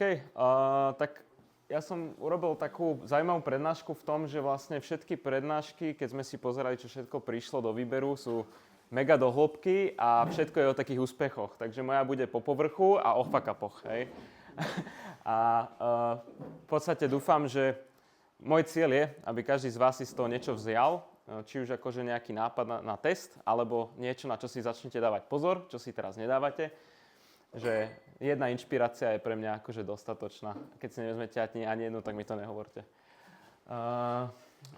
OK, tak ja som urobil takú zaujímavú prednášku v tom, že vlastne všetky prednášky, keď sme si pozerali, čo všetko prišlo do výberu, sú mega do hĺbky a všetko je o takých úspechoch. Takže moja bude po povrchu a o fakapoch, hej. A v podstate dúfam, že môj cieľ je, aby každý z vás si z toho niečo vzial, či už akože nejaký nápad na test, alebo niečo, na čo si začnete dávať pozor, čo si teraz nedávate. Že jedna inšpirácia je pre mňa akože dostatočná. Keď si nevezmete ani jednu, tak mi to nehovorte.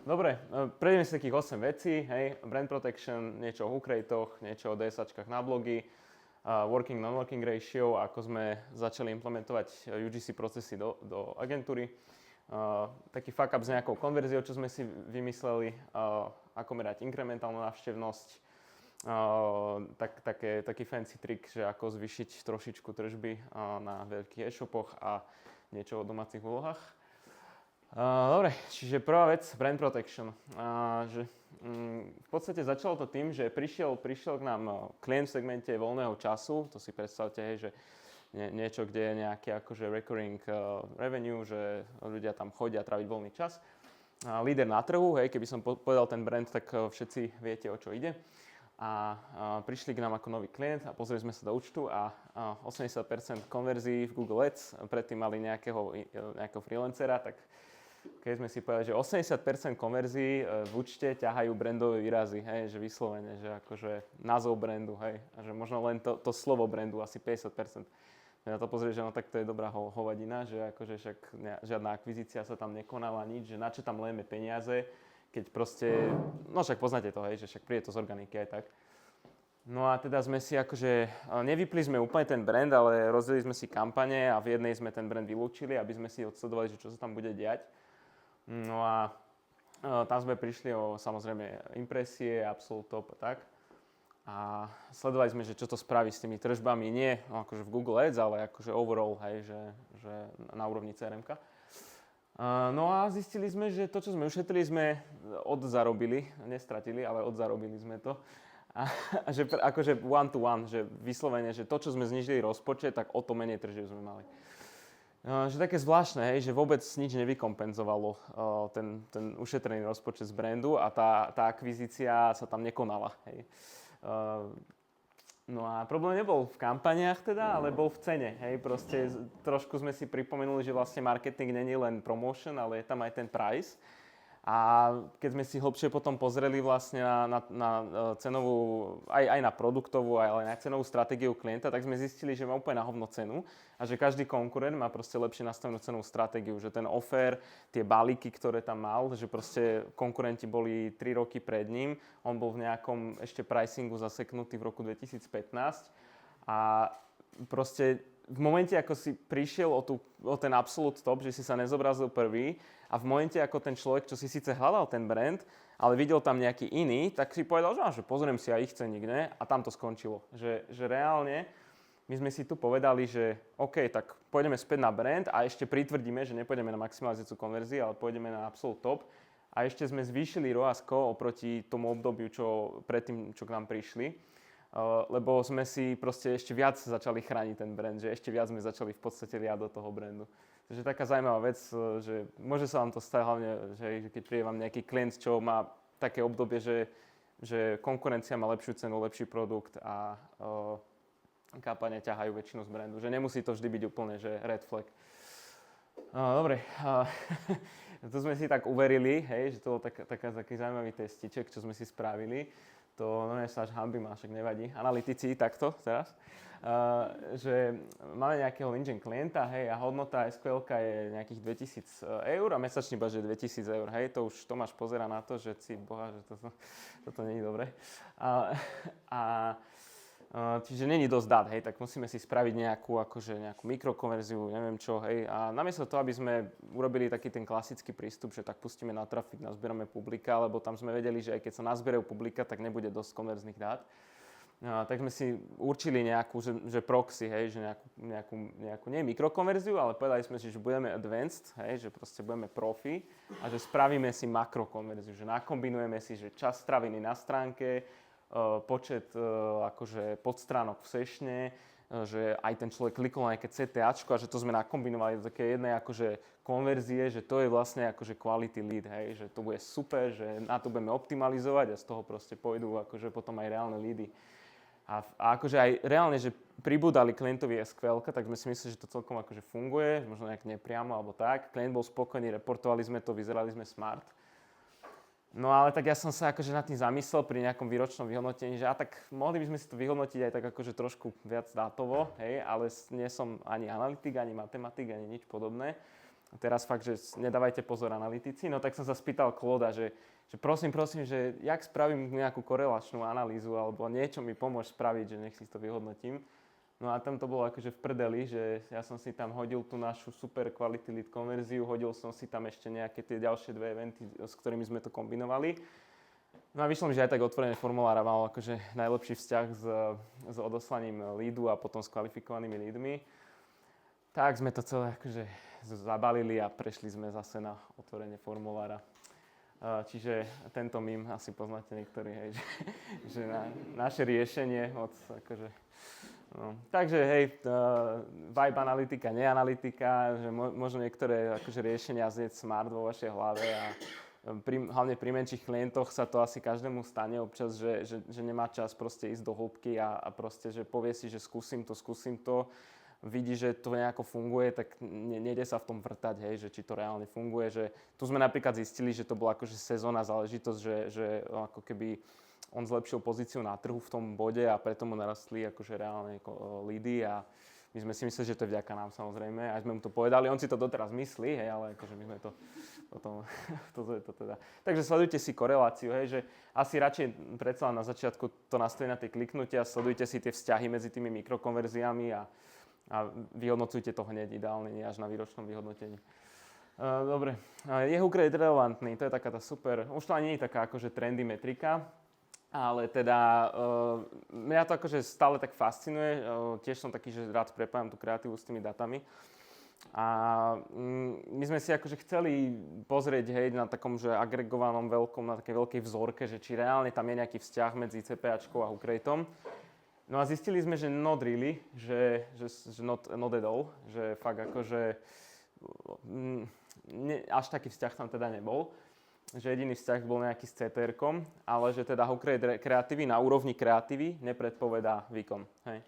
Dobre, prejdeme si takých 8 vecí, hej. Brand protection, niečo o hook ratech, niečo o DSAčkách na blogy, working non-working ratio, ako sme začali implementovať UGC procesy do agentúry. Taký fuck up s nejakou konverziou, čo sme si vymysleli, ako merať inkrementálnu návštevnosť, taký fancy trik, že ako zvyšiť trošičku tržby na veľkých e-shopoch a niečo o domácich úlohách. Dobre, čiže prvá vec, brand protection. V podstate začalo to tým, že prišiel k nám klient v segmente voľného času, to si predstavte, hej, že niečo, kde je nejaký akože recurring revenue, že ľudia tam chodia tráviť voľný čas. Líder na trhu, hej, keby som povedal ten brand, tak všetci viete, o čo ide. A prišli k nám ako nový klient a pozreli sme sa do účtu a 80% konverzií v Google Ads, predtým mali nejakého freelancera, tak keď sme si povedali, že 80% konverzií v účte ťahajú brandové výrazy, hej, že vyslovene, že akože názov brandu, hej, a že možno len to slovo brandu, asi 50%. Na to pozrieť, že no tak to je dobrá hovadina, že akože však žiadna akvizícia sa tam nekonala, nič, že na čo tam lejeme peniaze, keď proste, no však poznáte to, hej, že však príde to z organiky aj tak. No a teda sme si akože, nevypli sme úplne ten brand, ale rozdelili sme si kampane a v jednej sme ten brand vylúčili, aby sme si odsledovali, že čo sa tam bude diať. No a tam sme prišli o samozrejme impresie, absolute top a tak. A sledovali sme, že čo to spraví s tými tržbami, nie akože v Google Ads, ale akože overall, hej, že na úrovni CRM-ka. No a zistili sme, že to, čo sme ušetrili, sme odzarobili, nestratili, ale odzarobili sme to. A že akože one to one, že vyslovene, že to, čo sme znížili rozpočet, tak o to menej tržieb sme mali. Že také zvláštne, hej, že vôbec nič nevykompenzovalo ten ušetrený rozpočet z brandu a tá akvizícia sa tam nekonala, hej. No a problém nebol v kampaniách teda, ale bol v cene, hej, proste trošku sme si pripomenuli, že vlastne marketing není len promotion, ale je tam aj ten price. A keď sme si hlbšie potom pozreli vlastne na cenovú, aj na produktovú, ale aj na cenovú stratégiu klienta, tak sme zistili, že má úplne na hovno cenu a že každý konkurent má proste lepšie nastavenú cenovú stratégiu, že ten offer, tie balíky, ktoré tam mal, že proste konkurenti boli 3 roky pred ním, on bol v nejakom ešte pricingu zaseknutý v roku 2015 a proste v momente, ako si prišiel o ten absolute top, že si sa nezobrazil prvý a v momente, ako ten človek, čo si síce hľadal ten brand, ale videl tam nejaký iný, tak si povedal, že pozriem si aj ich ceník, ne? A tam to skončilo. Že reálne my sme si tu povedali, že OK, tak pôjdeme späť na brand a ešte pritvrdíme, že nepôjdeme na maximalizáciu konverzií, ale pôjdeme na absolute top. A ešte sme zvýšili ROASko oproti tomu obdobiu, predtým, čo k nám prišli. Lebo sme si proste ešte viac začali chrániť ten brand, že ešte viac sme začali v podstate liať do toho brandu. Takže taká zaujímavá vec, že môže sa vám to stať hlavne, že keď príde vám nejaký klient, čo má také obdobie, že konkurencia má lepšiu cenu, lepší produkt a kampane ťahajú väčšinu z brandu. Že nemusí to vždy byť úplne, že red flag. Dobre, to sme si tak uverili, hej, že to bol taký zaujímavý testiček, čo sme si spravili. To sa až hanbím, však nevadí. Analytici takto teraz. Že máme nejakého LinkedIn klienta, hej, a hodnota SQL-ka je nejakých 2000 eur a mesačný budget 2000 eur, hej, to už Tomáš pozerá na to, že si boha, že toto nie je dobré. Čiže není dosť dát, hej, tak musíme si spraviť nejakú mikrokonverziu, neviem čo, hej. A namiesto toho, aby sme urobili taký ten klasický prístup, že tak pustíme na trafik, nazbierame publika, lebo tam sme vedeli, že aj keď sa nazbierajú publika, tak nebude dosť konverzných dát. Tak sme si určili nejakú, že proxy, hej, že nejakú nie mikrokonverziu, ale povedali sme si, že budeme advanced, hej, že proste budeme profi a že spravíme si makrokonverziu, že nakombinujeme si, že čas strávený na stránke, počet akože podstránok v sešne, že aj ten človek klikol na nejaké CTAčko a že to sme nakombinovali do také jednej akože konverzie, že to je vlastne akože quality lead, hej, že to bude super, že na to budeme optimalizovať a z toho proste pôjdu akože potom aj reálne leady. A akože aj reálne, že pribúdali klientovi SQL, tak sme si mysleli, že to celkom akože funguje, možno nejak nepriamo alebo tak. Klient bol spokojný, reportovali sme to, vyzerali sme smart. No ale tak ja som sa akože nad tým zamyslel pri nejakom výročnom vyhodnotení, že tak mohli by sme si to vyhodnotiť aj tak akože trošku viac dátovo, hej, ale nie som ani analytik, ani matematik, ani nič podobné. A teraz fakt, že nedávajte pozor analytici, no tak som sa spýtal Clauda, že prosím, že jak spravím nejakú korelačnú analýzu alebo niečo mi pomôže spraviť, že nech si to vyhodnotím. No a tam to bolo akože v prdeli, že ja som si tam hodil tú našu super quality lead konverziu, hodil som si tam ešte nejaké tie ďalšie dve eventy, s ktorými sme to kombinovali. No a vyšlo mi, že aj tak otvorenie formulára mal akože najlepší vzťah s odoslaním leadu a potom s kvalifikovanými leadmi. Tak sme to celé akože zabalili a prešli sme zase na otvorenie formulára. Čiže tento mím asi poznáte niektorí, hej, že naše riešenie od akože... No, takže hej, vibe analytika, neanalytika, že možno niektoré akože riešenia znieť smart vo vašej hlave a hlavne pri menších klientoch sa to asi každému stane občas, že nemá čas proste ísť do hĺbky a proste, že povie si, že skúsim to, vidí, že to nejako funguje, tak nejde sa v tom vrtať, hej, že či to reálne funguje, že tu sme napríklad zistili, že to bola akože sezónna záležitosť, že ako keby on zlepšil pozíciu na trhu v tom bode a preto mu narastli akože reálne leady a my sme si mysleli, že to je vďaka nám samozrejme, aj sme mu to povedali, on si to doteraz myslí, hej, ale akože my sme to potom, to teda. Takže sledujte si koreláciu, hej, že asi radšej predsa na začiatku to nastaví na tie kliknutia, sledujte si tie vzťahy medzi tými mikrokonverziami a vyhodnocujte to hneď, ideálne, nie až na výročnom vyhodnotení. Dobre, je hook rate relevantný, to je taká tá super, už to ani nie je taká akože trendy metrika, ale teda mňa to akože stále tak fascinuje, tiež som taký, že rád prepájam tú kreatívu s tými datami. A my sme si akože chceli pozrieť, hej, na takom, že agregovanom na takej veľkej vzorke, že či reálne tam je nejaký vzťah medzi CPAčkou a hook rateom. No a zistili sme, že not really, že not at all, že fakt akože až taký vzťah tam teda nebol. Že jediný vzťah bol nejaký s CTR-kom, ale že teda hook rate kreatívy na úrovni kreatívy nepredpovedá výkon. Hej.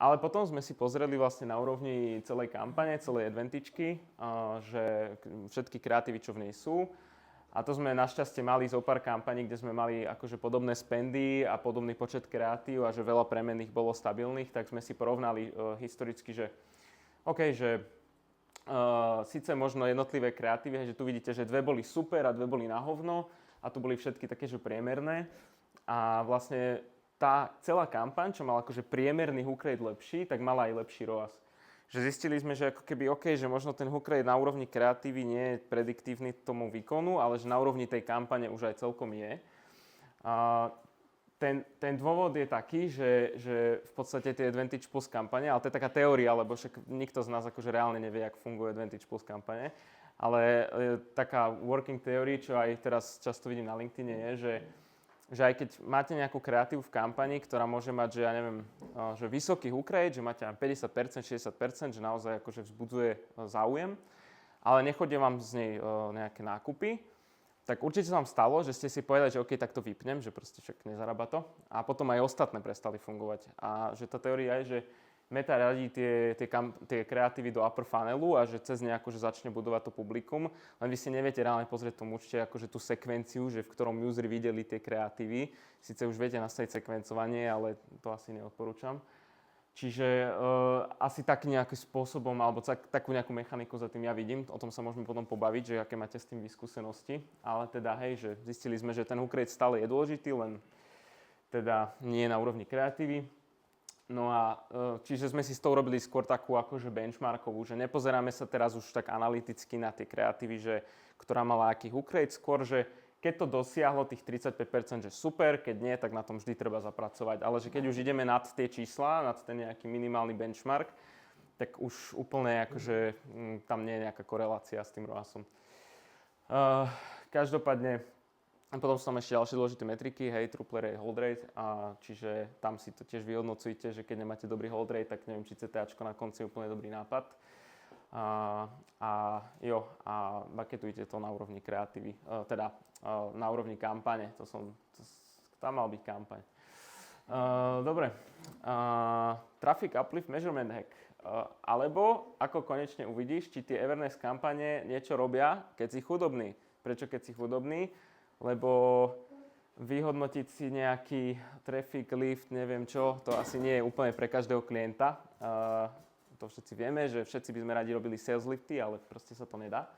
Ale potom sme si pozreli vlastne na úrovni celej kampane, celej advantičky, že všetky kreatívy, čo v nej sú. A to sme našťastie mali zo pár kampaní, kde sme mali akože podobné spendy a podobný počet kreatív a že veľa premenných bolo stabilných, tak sme si porovnali historicky, že OK, že síce možno jednotlivé kreatívy, že tu vidíte, že dve boli super a dve boli na hovno a tu boli všetky také, že priemerné. A vlastne tá celá kampaň, čo mala akože priemerný hook rate lepší, tak mala aj lepší ROAS. Že zistili sme, že ako keby OK, že možno ten hook rate na úrovni kreatívy nie je prediktívny tomu výkonu, ale že na úrovni tej kampane už aj celkom je. Ten dôvod je taký, že v podstate tie Advantage Plus kampane, ale to je taká teória, lebo však nikto z nás akože reálne nevie, ako funguje Advantage Plus kampane, ale taká working theory, čo aj teraz často vidím na LinkedIne, je, že aj keď máte nejakú kreatívu v kampani, ktorá môže mať, že ja neviem, že vysoký hook rate, že máte 50%, 60%, že naozaj akože vzbudzuje záujem, ale nechodia vám z nej nejaké nákupy, tak určite sa vám stalo, že ste si povedali, že OK, tak to vypnem, že proste však nezarába to. A potom aj ostatné prestali fungovať. A že tá teória je, že Meta radí tie kreatívy do upper funnelu a že cez ne akože začne budovať to publikum. Len vy si neviete reálne pozrieť tomu určite akože tú sekvenciu, že v ktorom useri videli tie kreatívy. Sice už viete nastaviť sekvencovanie, ale to asi neodporúčam. Čiže asi tak nejakým spôsobom, alebo takú nejakú mechaniku za tým ja vidím, o tom sa môžeme potom pobaviť, že aké máte s tým skúsenosti. Ale teda hej, že zistili sme, že ten hook rate stále je dôležitý, len teda nie je na úrovni kreatívy. No a čiže sme si s tou robili skôr takú akože benchmarkovú, že nepozeráme sa teraz už tak analyticky na tie kreatívy, že ktorá mala aký hook rate, skôr, že keď to dosiahlo tých 35%, že super, keď nie, tak na tom vždy treba zapracovať. Ale že keď už ideme nad tie čísla, nad ten nejaký minimálny benchmark, tak už úplne akože tam nie je nejaká korelácia s tým ROASom. Každopádne A potom sú tam ešte ďalšie dôležité metriky, hej, true rate, hold rate, a čiže tam si to tiež vyhodnocujete, že keď nemáte dobrý hold rate, tak neviem, či CTAčko na konci je úplne dobrý nápad. A bucketujte to na úrovni kreatívy, na úrovni kampane, tam mal byť kampaň. Dobre, traffic uplift measurement hack, alebo ako konečne uvidíš, či tie awareness kampane niečo robia, keď si chudobný. Prečo keď si chudobný? Lebo vyhodnotiť si nejaký traffic lift, neviem čo, to asi nie je úplne pre každého klienta. To všetci vieme, že všetci by sme radi robili sales lifty, ale proste sa to nedá.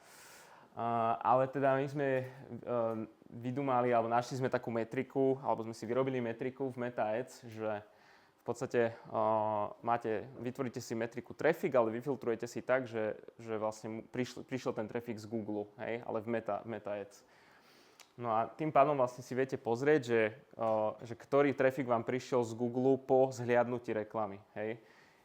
Ale teda my sme vydumali, alebo našli sme takú metriku, alebo sme si vyrobili metriku v Meta Ads, že v podstate vytvoríte si metriku traffic, ale vyfiltrujete si tak, že vlastne prišiel ten traffic z Google, hej, ale v Meta Ads. No a tým pádom vlastne si viete pozrieť, že ktorý trafik vám prišiel z Google po zhliadnutí reklamy, hej.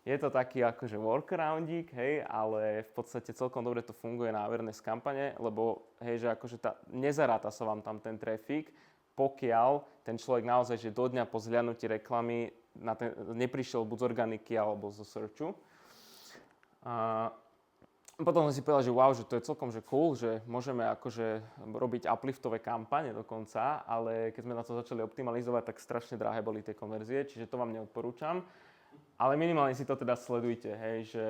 Je to taký akože workaroundík, hej, ale v podstate celkom dobre to funguje na awareness kampane, lebo hej, že akože nezaráta sa vám tam ten trafik, pokiaľ ten človek naozaj, že do dňa po zhliadnutí reklamy neprišiel buď z organiky alebo zo searchu. Potom som si povedal, že wow, že to je celkom že cool, že môžeme akože robiť upliftové kampane dokonca, ale keď sme na to začali optimalizovať, tak strašne drahé boli tie konverzie, čiže to vám neodporúčam. Ale minimálne si to teda sledujte, hej, že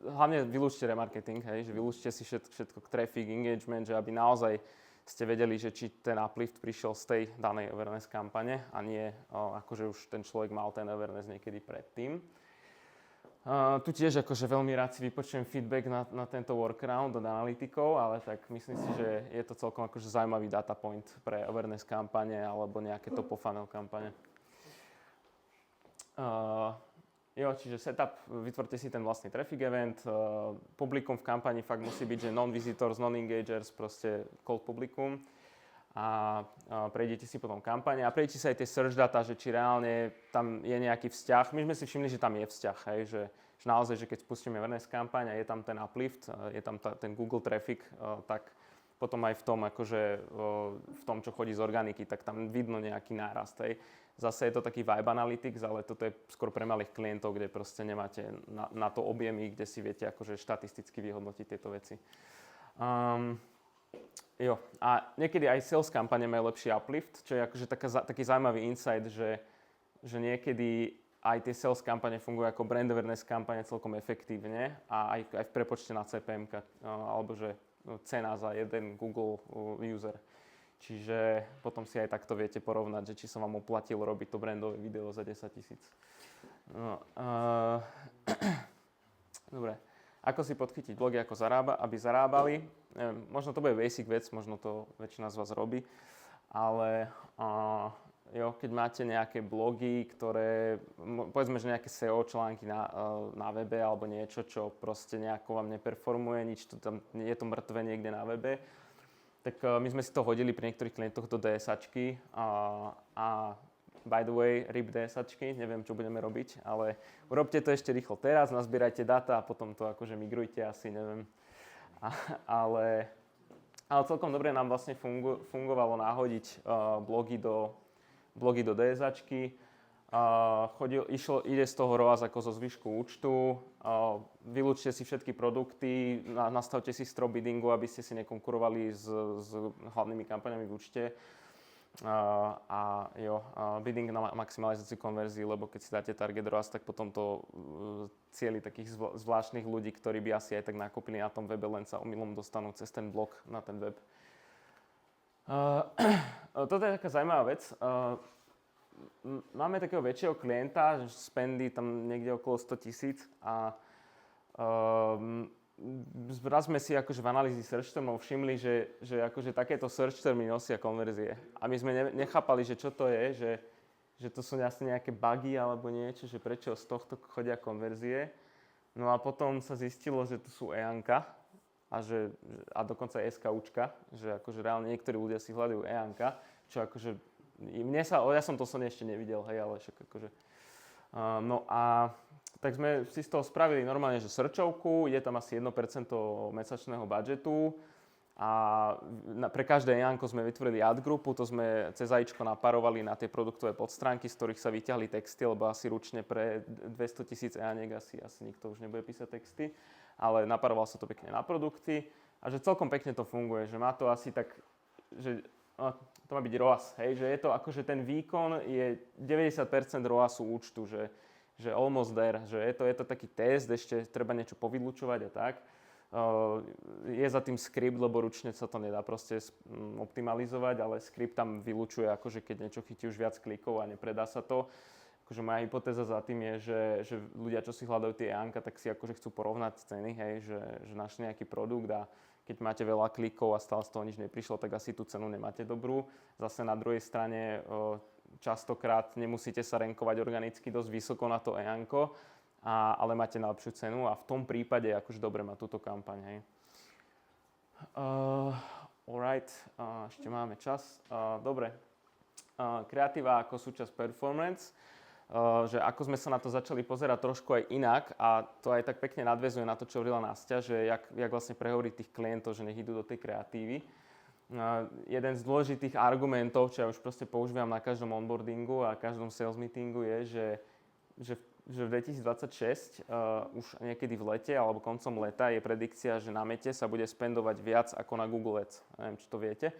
hlavne vylúčte remarketing, hej, že vylúčte si všetko traffic, engagement, že aby naozaj ste vedeli, že či ten uplift prišiel z tej danej awareness kampane a nie akože už ten človek mal ten awareness niekedy predtým. Tu tiež akože veľmi rád si vypočujem feedback na tento workaround od analytikov, ale tak myslím si, že je to celkom akože zaujímavý data point pre awareness kampane alebo nejaké top of funnel kampane. Čiže setup, vytvorte si ten vlastný traffic event, publikum v kampani fakt musí byť, že non-visitors, non-engagers, proste cold publikum. A prejdete si potom kampane a prejdete si aj tie search data, že či reálne tam je nejaký vzťah. My sme si všimli, že tam je vzťah, hej, že naozaj, že keď spustíme awareness kampaň a je tam ten uplift, je tam ten Google traffic, tak potom aj v tom, akože, v tom, čo chodí z organiky, tak tam vidno nejaký nárast. Hej. Zase je to taký vibe analytics, ale toto je skôr pre malých klientov, kde proste nemáte na to objemy, kde si viete akože štatisticky vyhodnotiť tieto veci. A niekedy aj sales kampane majú lepší uplift, čo je akože taký zaujímavý insight, že niekedy aj tie sales kampane fungujú ako brand awareness kampane celkom efektívne a aj v prepočte na CPM, alebo že cena za jeden Google user. Čiže potom si aj takto viete porovnať, že či sa vám oplatilo robiť to brandové video za 10 000. Dobre. Ako si podchytiť blogy, ako aby zarábali. Neviem, možno to bude basic vec, možno to väčšina z vás robí, ale keď máte nejaké blogy, ktoré, povedzme, že nejaké SEO články na webe alebo niečo, čo proste nejako vám neperformuje, nič to tam, je to mŕtve niekde na webe, tak my sme si to hodili pri niektorých klientoch do DSAčky a by the way, RIP DSAčky, neviem, čo budeme robiť, ale urobte to ešte rýchlo teraz, nazbierajte data a potom to akože migrujte asi, neviem. Ale celkom dobre nám vlastne fungovalo nahodiť blogy do DSAčky. Ide z toho ROAS ako zo zvyšku účtu. Vylúčte si všetky produkty, nastavte si strop biddingu, aby ste si nekonkurovali s hlavnými kampaňami v účte. Bidding na maximalizáciu konverzií, lebo keď si dáte target ROAS, tak potom to cieli takých zvláštnych ľudí, ktorí by asi aj tak nakúpili na tom webe, len sa omylom dostanú cez ten blog na ten web. Toto je taká zaujímavá vec. Máme takého väčšieho klienta, že spendy tam niekde okolo 100 000 a raz sme si akože v analýzi search termov všimli, že akože takéto search termy nosia konverzie. A my sme nechápali, že čo to je, že to sú asi nejaké bugy alebo niečo, že prečo z tohto chodia konverzie. No a potom sa zistilo, že to sú EANka a dokonca SKUčka, že akože reálne niektorí ľudia si hľadajú EANka, čo akože ja som to ešte nevidel, hej, ale však akože. No a tak sme si z toho spravili normálne, že searchovku, je tam asi 1% mesačného budžetu A pre každé EANko sme vytvorili ad grupu, to sme cez AIčko naparovali na tie produktové podstránky, z ktorých sa vyťahli texty, lebo asi ručne pre 200 000 EANiek asi nikto už nebude písať texty, ale naparoval sa to pekne na produkty a že celkom pekne to funguje, že má to asi tak, že to má byť ROAS, hej, že je to akože ten výkon je 90% ROASu účtu, že almost there, že je to taký test, ešte treba niečo povylučovať a tak. Je za tým skript, lebo ručne sa to nedá proste optimalizovať, ale skript tam vylučuje, akože keď niečo chytí už viac klikov a nepredá sa to. Akože moja hypotéza za tým je, že ľudia, čo si hľadajú tie EANka, tak si akože chcú porovnať ceny, hej, že našli nejaký produkt a keď máte veľa klikov a stále z toho nič neprišlo, tak asi tú cenu nemáte dobrú. Zase na druhej strane častokrát nemusíte sa rankovať organicky dosť vysoko na to EANko, ale máte najlepšiu cenu a v tom prípade je akože dobre mať túto kampaň, hej. Alright, ešte máme čas. Dobre, kreatíva ako súčasť performance, že ako sme sa na to začali pozerať trošku aj inak a to aj tak pekne nadväzuje na to, čo hovorila Nastia, že jak vlastne prehovoriť tých klientov, že nech idú do tej kreatívy. Jeden z dôležitých argumentov, čo ja už proste používam na každom onboardingu a každom sales meetingu je, že v 2026, už niekedy v lete alebo koncom leta je predikcia, že na Mete sa bude spendovať viac ako na Google Ads. Neviem, či to viete,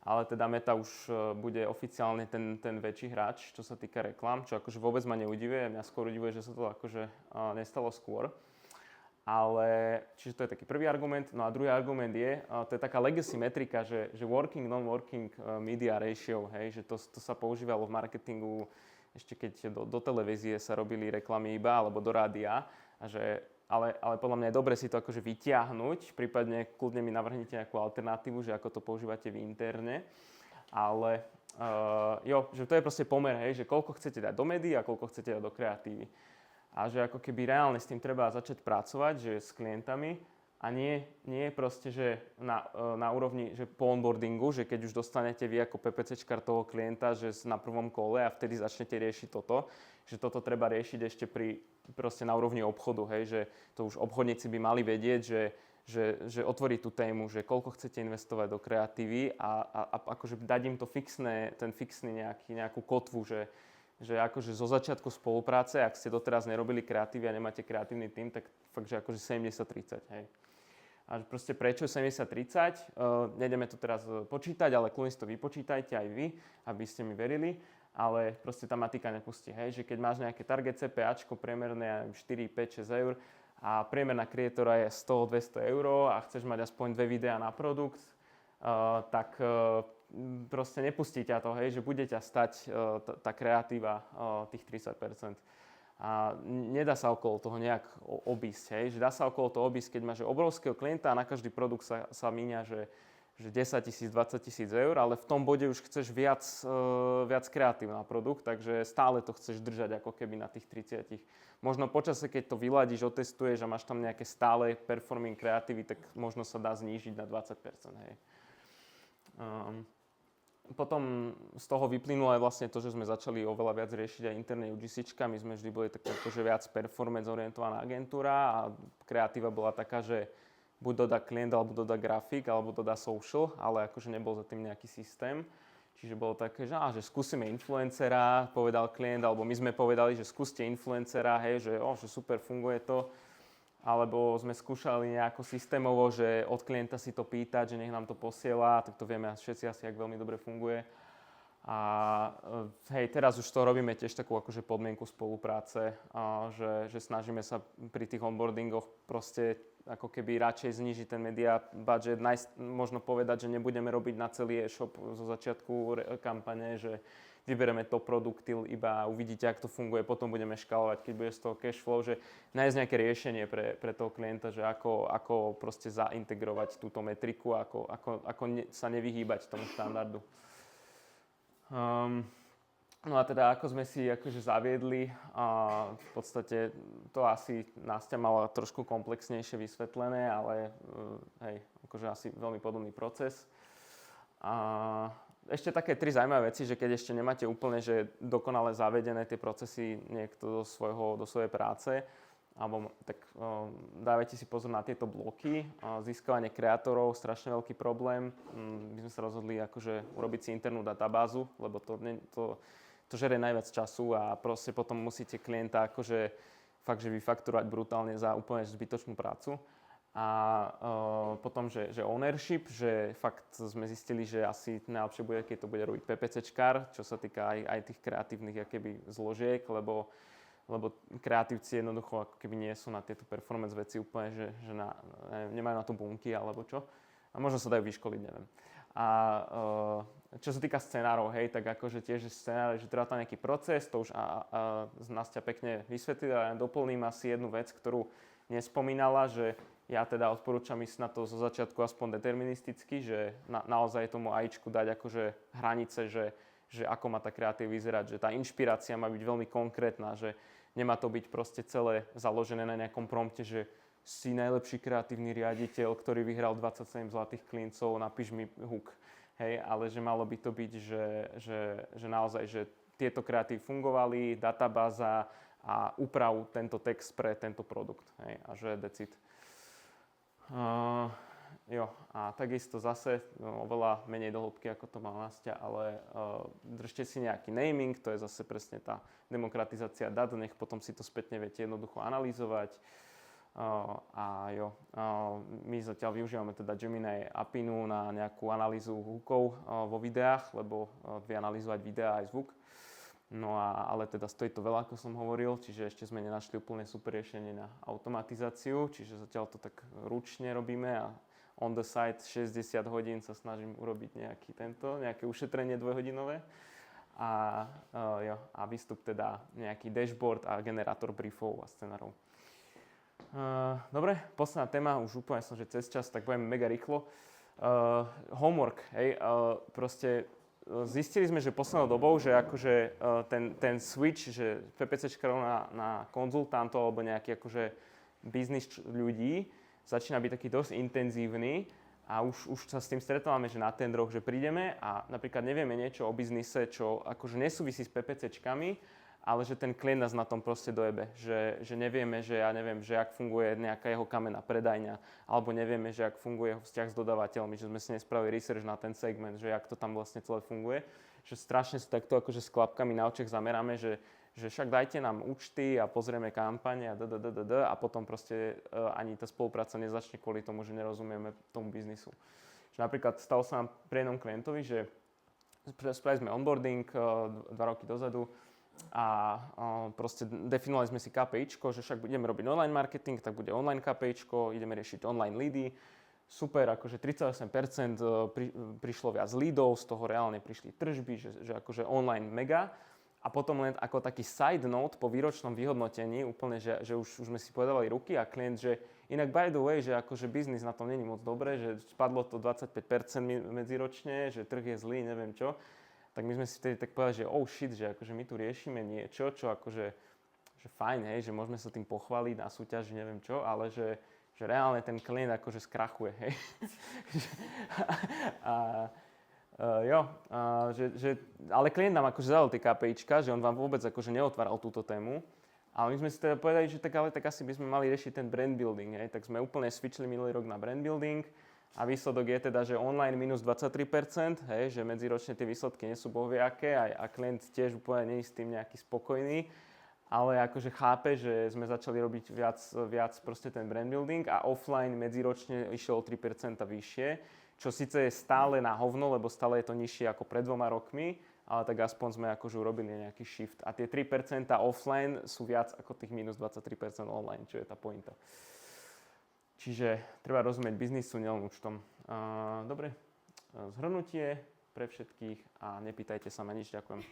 ale teda Meta už bude oficiálne ten väčší hráč, čo sa týka reklám, čo akože vôbec ma neudivuje. Mňa skôr udivuje, že sa to akože nestalo skôr. Ale, čiže to je taký prvý argument. No a druhý argument je, to je taká legacy metrika, že working, non-working media ratio, hej, že to sa používalo v marketingu ešte keď do televízie sa robili reklamy iba, alebo do rádia, ale podľa mňa je dobre si to akože vytiahnuť, prípadne kľudne mi navrhnite nejakú alternatívu, že ako to používate vy interne, ale že to je proste pomer, hej, že koľko chcete dať do médií a koľko chcete dať do kreatívy. A že ako keby reálne s tým treba začať pracovať, že s klientami, a nie proste, že na úrovni, že po onboardingu, že keď už dostanete vy ako PPCčkar toho klienta, že na prvom kole a vtedy začnete riešiť toto, že toto treba riešiť ešte proste na úrovni obchodu, hej, že to už obchodníci by mali vedieť, že otvoriť tú tému, že koľko chcete investovať do kreatívy a akože dať im to ten fixný nejakú kotvu, že akože zo začiatku spolupráce, ak ste doteraz nerobili kreatívy a nemáte kreatívny tím, tak fakt, že akože 70-30, hej. A proste prečo 70-30, nejdeme to teraz počítať, ale kľudne si to vypočítajte aj vy, aby ste mi verili, ale proste tá matika nepustí, hej, že keď máš nejaké target CPAčko priemerné 4, 5, 6 eur a priemerná kreatora je 100-200 eur a chceš mať aspoň 2 videá na produkt, tak proste nepustí ťa to, hej, že bude ťa stať tá kreatíva tých 30%. A nedá sa okolo toho nejak obísť, hej, že dá sa okolo toho obísť, keď máš obrovského klienta a na každý produkt sa míňa, že 10 000, 20 000 eur, ale v tom bode už chceš viac kreatív na produkt, takže stále to chceš držať ako keby na tých 30. Možno počase, keď to vyladíš, otestuješ a máš tam nejaké stále performing kreatívy, tak možno sa dá znížiť na 20%, hej. Potom z toho vyplynulo aj vlastne to, že sme začali oveľa viac riešiť aj interné UGCčka. My sme vždy boli tak akože viac performance orientovaná agentúra a kreatíva bola taká, že buď dodá klient, alebo dodá grafik, alebo dodá social, ale akože nebol za tým nejaký systém. Čiže bolo také, že skúsime influencera, povedal klient, alebo my sme povedali, že skúste influencera, hej, že super, funguje to. Alebo sme skúšali nejako systémovo, že od klienta si to pýtať, že nech nám to posiela, tak to vieme všetci asi, jak veľmi dobre funguje. A hej, teraz už to robíme tiež takú akože podmienku spolupráce, že snažíme sa pri tých onboardingoch proste ako keby radšej znížiť ten media budget. Možno povedať, že nebudeme robiť na celý e-shop zo začiatku kampane, že vybereme top produkty iba a uvidíte, ako to funguje, potom budeme škalovať, keď bude z toho cash flow, že nájsť nejaké riešenie pre toho klienta, že ako proste zaintegrovať túto metriku, ako sa nevyhýbať tomu štandardu. No a teda ako sme si akože zaviedli, v podstate to asi Nastia mala trošku komplexnejšie vysvetlené, ale hej, akože asi veľmi podobný proces. Ešte také 3 zaujímavé veci, že keď ešte nemáte úplne že dokonale zavedené tie procesy niekto do svojej práce, alebo tak dávajte si pozor na tieto bloky. Získavanie kreatorov, strašne veľký problém. My sme sa rozhodli akože urobiť si internú databázu, lebo to žere najviac času a proste potom musíte klienta akože fakt, že vyfakturovať brutálne za úplne zbytočnú prácu. A potom, že ownership, že fakt sme zistili, že asi najlepšie bude, keď to bude robiť PPCčkár, čo sa týka aj tých kreatívnych akéby zložiek, lebo kreatívci jednoducho ako keby nie sú na tieto performance veci úplne, že nemajú na to bunky alebo čo. A možno sa dajú vyškoliť, neviem. A čo sa týka scenárov, hej, tak akože tiež scenár, že treba tam nejaký proces, to už Nastia pekne vysvetlila, ja doplním asi jednu vec, ktorú nespomínala, že ja teda odporúčam ísť na to zo začiatku aspoň deterministicky, že naozaj tomu AIčku dať akože hranice, že ako má tá kreatív vyzerať, že tá inšpirácia má byť veľmi konkrétna, že nemá to byť proste celé založené na nejakom prompte, že si najlepší kreatívny riaditeľ, ktorý vyhral 27 zlatých klincov, napíš mi hook. Hej, ale že malo by to byť, že naozaj, že tieto kreatívy fungovali, databáza a uprav tento text pre tento produkt. Hej, a že decid. Jo, a takisto zase oveľa menej do hĺbky, ako to má Nastia, ale držte si nejaký naming, to je zase presne tá demokratizácia dát, nech potom si to spätne viete jednoducho analyzovať. My zatiaľ využívame teda Gemini API na nejakú analýzu hookov vo videách, lebo vie analyzovať videá aj zvuk. No ale teda stojí to veľa, ako som hovoril, čiže ešte sme nenašli úplne super riešenie na automatizáciu, čiže zatiaľ to tak ručne robíme a on the side 60 hodín sa snažím urobiť nejaké ušetrenie 2-hodinové a výstup teda nejaký dashboard a generátor briefov a scenárov. Dobre, posledná téma, už úplne som, že cez čas, tak budem mega rýchlo. Homework, hej, proste zistili sme, že poslednou dobou, že akože ten switch, že PPCčkarov na konzultantov alebo nejaký akože biznis ľudí začína byť taký dosť intenzívny a už sa s tým stretávame, že na tendroch, že prídeme a napríklad nevieme niečo o biznise, čo akože nesúvisí s PPCčkami, ale že ten klient nás na tom proste dojebe, že nevieme, že ja neviem, že jak funguje nejaká jeho kamenná predajňa, alebo nevieme, že jak funguje jeho vzťah s dodávateľmi, že sme si nespravili research na ten segment, že jak to tam vlastne celé funguje, že strašne sa takto akože s klapkami na očiach zameráme, že však dajte nám účty a pozrieme kampane a potom proste ani tá spolupráca nezačne kvôli tomu, že nerozumieme tomu biznisu. Že napríklad stalo sa nám pri jednom klientovi, že spravili sme onboarding 2 roky dozadu, a proste definovali sme si KPIčko, že však budeme robiť online marketing, tak bude online KPIčko, ideme riešiť online leady. Super, akože 38% prišlo viac leadov, z toho reálne prišli tržby, že akože online mega. A potom len ako taký side note po výročnom vyhodnotení, úplne, že už sme si povedali ruky a klient, že inak by the way, že akože biznis na tom není moc dobre, že spadlo to 25% medziročne, že trh je zlý, neviem čo. Tak my sme si vtedy tak povedali, že oh shit, že akože my tu riešime niečo, čo akože že fajn, hej, že môžeme sa tým pochváliť na súťaži, neviem čo, ale že reálne ten klient akože skrachuje, hej. Ale klient nám akože zadal tie KPIčka, že on vám vôbec akože neotváral túto tému. Ale my sme si teda povedali, že tak asi by sme mali riešiť ten brand building, hej. Tak sme úplne switchli minulý rok na brand building. A výsledok je teda, že online minus 23%, hej, že medziročne tie výsledky nie sú bohviaké a klient tiež úplne nie je s tým nejaký spokojný, ale akože chápe, že sme začali robiť viac proste ten brand building a offline medziročne išiel o 3% vyššie, čo síce je stále na hovno, lebo stále je to nižšie ako pred 2 rokmi, ale tak aspoň sme akože urobili nejaký shift. A tie 3% offline sú viac ako tých minus 23% online, čo je tá pointa. Čiže treba rozumieť biznisu, nielen účtom. Dobre, zhrnutie pre všetkých a nepýtajte sa ma nič. Ďakujem.